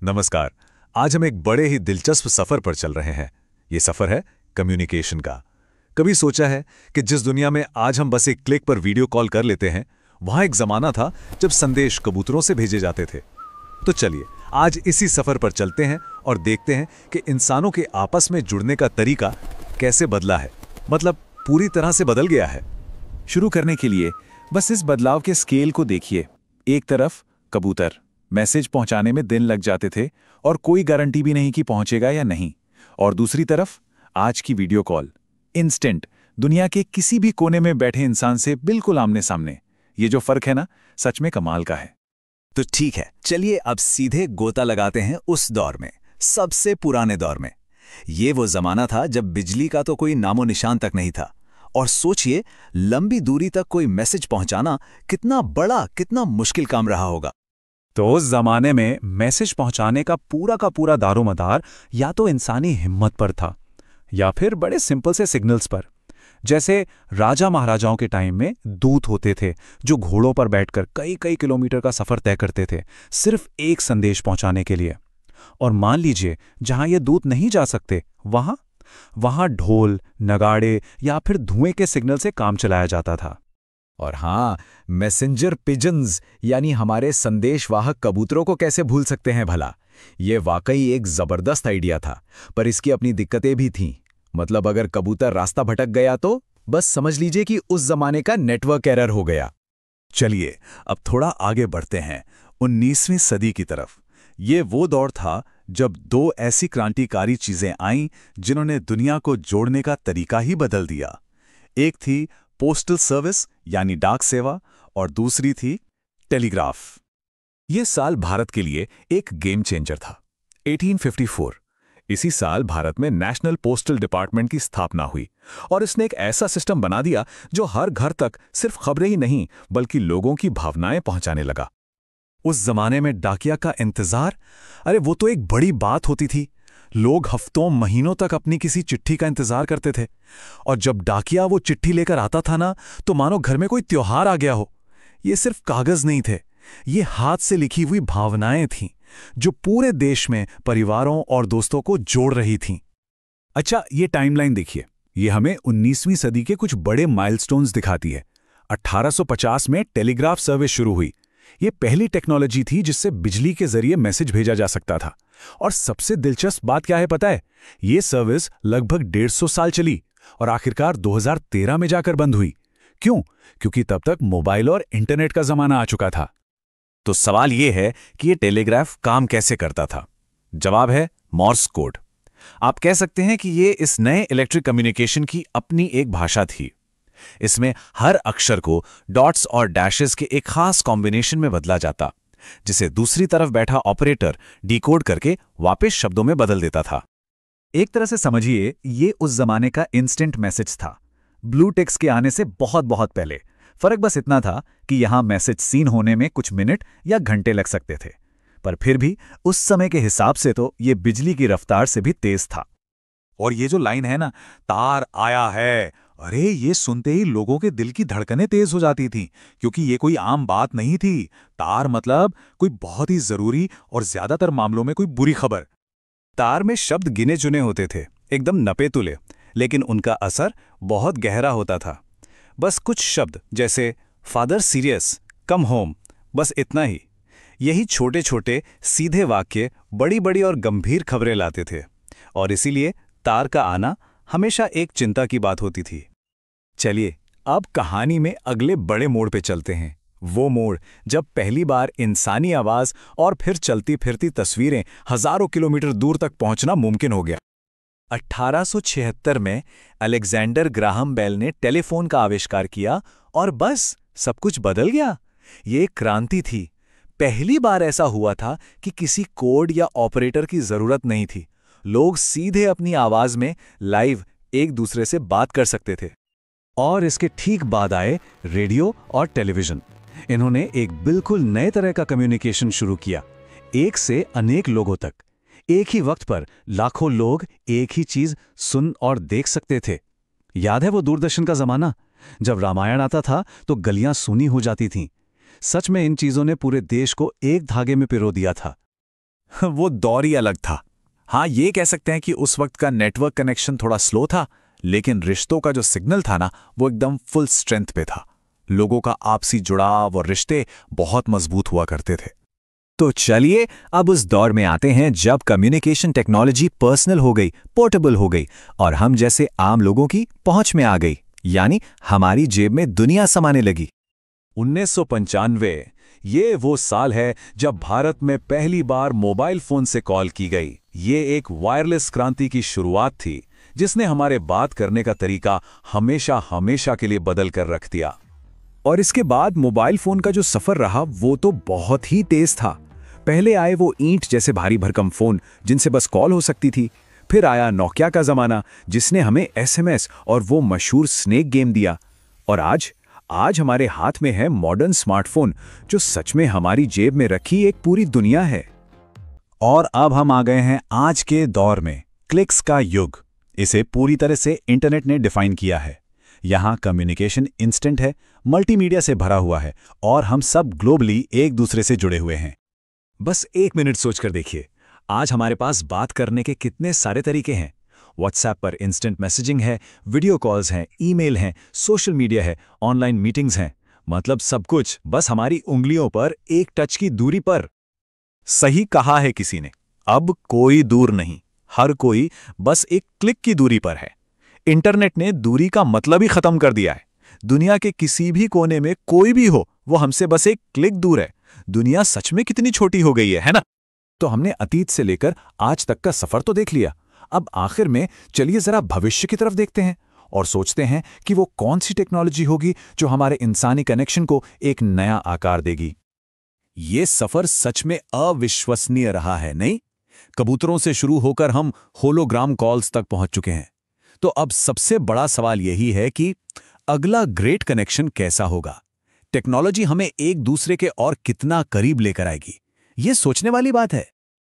नमस्कार। आज हम एक बड़े ही दिलचस्प सफर पर चल रहे हैं। ये सफर है कम्युनिकेशन का। कभी सोचा है कि जिस दुनिया में आज हम बस एक क्लिक पर वीडियो कॉल कर लेते हैं, वहां एक जमाना था जब संदेश कबूतरों से भेजे जाते थे। तो चलिए आज इसी सफर पर चलते हैं और देखते हैं कि इंसानों के आपस में जुड़ने का तरीका कैसे बदला है, मतलब पूरी तरह से बदल गया है। शुरू करने के लिए बस इस बदलाव के स्केल को देखिए। एक तरफ कबूतर, मैसेज पहुंचाने में दिन लग जाते थे और कोई गारंटी भी नहीं कि पहुंचेगा या नहीं। और दूसरी तरफ आज की वीडियो कॉल, इंस्टेंट, दुनिया के किसी भी कोने में बैठे इंसान से बिल्कुल आमने सामने। ये जो फर्क है ना, सच में कमाल का है। तो ठीक है, चलिए अब सीधे गोता लगाते हैं उस दौर में, सबसे पुराने दौर में। ये वो जमाना था जब बिजली का तो कोई नामो निशान तक नहीं था। और सोचिए, लंबी दूरी तक कोई मैसेज पहुंचाना कितना बड़ा, कितना मुश्किल काम रहा होगा। तो उस जमाने में मैसेज पहुंचाने का पूरा दारोमदार या तो इंसानी हिम्मत पर था या फिर बड़े सिंपल से सिग्नल्स पर। जैसे राजा महाराजाओं के टाइम में दूत होते थे जो घोड़ों पर बैठकर कई कई किलोमीटर का सफर तय करते थे, सिर्फ एक संदेश पहुंचाने के लिए। और मान लीजिए जहां ये दूत नहीं जा सकते, वहां ढोल, नगाड़े या फिर धुएं के सिग्नल से काम चलाया जाता था। और हाँ, मैसेंजर पिजन्स यानी हमारे संदेशवाहक कबूतरों को कैसे भूल सकते हैं भला। ये वाकई एक जबरदस्त आइडिया था, पर इसकी अपनी दिक्कतें भी थीं। मतलब अगर कबूतर रास्ता भटक गया तो बस समझ लीजिए कि उस जमाने का नेटवर्क एरर हो गया। चलिए अब थोड़ा आगे बढ़ते हैं 19वीं सदी की तरफ। ये वो दौर था जब दो ऐसी क्रांतिकारी चीजें आईं जिन्होंने दुनिया को जोड़ने का तरीका ही बदल दिया। एक थी पोस्टल सर्विस यानी डाक सेवा, और दूसरी थी टेलीग्राफ। ये साल भारत के लिए एक गेम चेंजर था, 1854। इसी साल भारत में नेशनल पोस्टल डिपार्टमेंट की स्थापना हुई और इसने एक ऐसा सिस्टम बना दिया जो हर घर तक सिर्फ खबरें ही नहीं बल्कि लोगों की भावनाएं पहुंचाने लगा। उस जमाने में डाकिया का इंतजार, अरे वो तो एक बड़ी बात होती थी। लोग हफ्तों महीनों तक अपनी किसी चिट्ठी का इंतजार करते थे, और जब डाकिया वो चिट्ठी लेकर आता था ना, तो मानो घर में कोई त्योहार आ गया हो। ये सिर्फ कागज नहीं थे, ये हाथ से लिखी हुई भावनाएं थीं जो पूरे देश में परिवारों और दोस्तों को जोड़ रही थीं। अच्छा, ये टाइमलाइन देखिए, ये हमें 19वीं सदी के कुछ बड़े माइलस्टोन्स दिखाती है। 1850 में टेलीग्राफ सर्विस शुरू हुई। ये पहली टेक्नोलॉजी थी जिससे बिजली के जरिए मैसेज भेजा जा सकता था। और सबसे दिलचस्प बात क्या है पता है? ये सर्विस लगभग 150 साल चली और आखिरकार 2013 में जाकर बंद हुई। क्यों? क्योंकि तब तक मोबाइल और इंटरनेट का जमाना आ चुका था। तो सवाल ये है कि ये टेलीग्राफ काम कैसे करता था? जवाब है मॉर्स कोड। आप कह सकते हैं कि ये इस नए इलेक्ट्रिक कम्युनिकेशन की अपनी एक भाषा थी। इसमें हर अक्षर को डॉट्स और डैशेस के एक खास कॉम्बिनेशन में बदला जाता, जिसे दूसरी तरफ बैठा ऑपरेटर डिकोड करके वापस शब्दों में बदल देता था। एक तरह से समझिए, ये उस जमाने का इंस्टेंट मैसेज था, ब्लू टेक्स्ट के आने से बहुत पहले। फर्क बस इतना था कि यहां मैसेज सीन होने में कुछ मिनट या घंटे लग सकते थे, पर फिर भी उस समय के हिसाब से तो ये बिजली की रफ्तार से भी तेज था। और ये जो लाइन है ना, तार आया है, अरे ये सुनते ही लोगों के दिल की धड़कनें तेज हो जाती थीं, क्योंकि ये कोई आम बात नहीं थी। तार मतलब कोई बहुत ही जरूरी और ज्यादातर मामलों में कोई बुरी खबर। तार में शब्द गिने चुने होते थे, एकदम नपे-तुले, लेकिन उनका असर बहुत गहरा होता था। बस कुछ शब्द जैसे फादर सीरियस, कम होम, बस इतना ही। यही छोटे छोटे सीधे वाक्य बड़ी बड़ी और गंभीर खबरें लाते थे, और इसीलिए तार का आना हमेशा एक चिंता की बात होती थी। चलिए अब कहानी में अगले बड़े मोड़ पे चलते हैं। वो मोड़ जब पहली बार इंसानी आवाज और फिर चलती फिरती तस्वीरें हजारों किलोमीटर दूर तक पहुंचना मुमकिन हो गया। 1876 में अलेक्जेंडर ग्राहम बेल ने टेलीफोन का आविष्कार किया और बस सब कुछ बदल गया। ये एक क्रांति थी। पहली बार ऐसा हुआ था कि किसी कोड या ऑपरेटर की जरूरत नहीं थी। लोग सीधे अपनी आवाज में लाइव एक दूसरे से बात कर सकते थे। और इसके ठीक बाद आए रेडियो और टेलीविजन। इन्होंने एक बिल्कुल नए तरह का कम्युनिकेशन शुरू किया, एक से अनेक लोगों तक। एक ही वक्त पर लाखों लोग एक ही चीज सुन और देख सकते थे। याद है वो दूरदर्शन का जमाना, जब रामायण आता था तो गलियां सूनी हो जाती थीं। सच में इन चीजों ने पूरे देश को एक धागे में पिरो दिया था। वो दौर ही अलग था। हाँ, ये कह सकते हैं कि उस वक्त का नेटवर्क कनेक्शन थोड़ा स्लो था, लेकिन रिश्तों का जो सिग्नल था ना, वो एकदम फुल स्ट्रेंथ पे था। लोगों का आपसी जुड़ाव और रिश्ते बहुत मजबूत हुआ करते थे। तो चलिए अब उस दौर में आते हैं जब कम्युनिकेशन टेक्नोलॉजी पर्सनल हो गई, पोर्टेबल हो गई और हम जैसे आम लोगों की पहुंच में आ गई, यानी हमारी जेब में दुनिया समाने लगी। 1995 ये वो साल है जब भारत में पहली बार मोबाइल फोन से कॉल की गई। ये एक वायरलेस क्रांति की शुरुआत थी, जिसने हमारे बात करने का तरीका हमेशा हमेशा के लिए बदल कर रख दिया। और इसके बाद मोबाइल फोन का जो सफर रहा वो तो बहुत ही तेज था। पहले आए वो ईंट जैसे भारी भरकम फोन जिनसे बस कॉल हो सकती थी। फिर आया नोकिया का जमाना जिसने हमें एसएमएस और वो मशहूर स्नेक गेम दिया। और आज हमारे हाथ में है मॉडर्न स्मार्टफोन जो सच में हमारी जेब में रखी एक पूरी दुनिया है। और अब हम आ गए हैं आज के दौर में, क्लिक्स का युग। इसे पूरी तरह से इंटरनेट ने डिफाइन किया है। यहाँ कम्युनिकेशन इंस्टेंट है, मल्टीमीडिया से भरा हुआ है और हम सब ग्लोबली एक दूसरे से जुड़े हुए हैं। बस एक मिनट सोचकर देखिए, आज हमारे पास बात करने के कितने सारे तरीके हैं। व्हाट्सएप पर इंस्टेंट मैसेजिंग है, वीडियो कॉल्स हैं, ईमेल हैं, सोशल मीडिया है, ऑनलाइन मीटिंग्स हैं। मतलब सब कुछ बस हमारी उंगलियों पर एक टच की दूरी पर। सही कहा है किसी ने, अब कोई दूर नहीं, हर कोई बस एक क्लिक की दूरी पर है। इंटरनेट ने दूरी का मतलब ही खत्म कर दिया है। दुनिया के किसी भी कोने में कोई भी हो, वो हमसे बस एक क्लिक दूर है। दुनिया सच में कितनी छोटी हो गई है ना? तो हमने अतीत से लेकर आज तक का सफर तो देख लिया। अब आखिर में चलिए जरा भविष्य की तरफ देखते हैं और सोचते हैं कि वो कौन सी टेक्नोलॉजी होगी जो हमारे इंसानी कनेक्शन को एक नया आकार देगी। ये सफर सच में अविश्वसनीय रहा है, नहीं? कबूतरों से शुरू होकर हम होलोग्राम कॉल्स तक पहुंच चुके हैं। तो अब सबसे बड़ा सवाल यही है कि अगला ग्रेट कनेक्शन कैसा होगा? टेक्नोलॉजी हमें एक दूसरे के और कितना करीब लेकर आएगी? ये सोचने वाली बात है।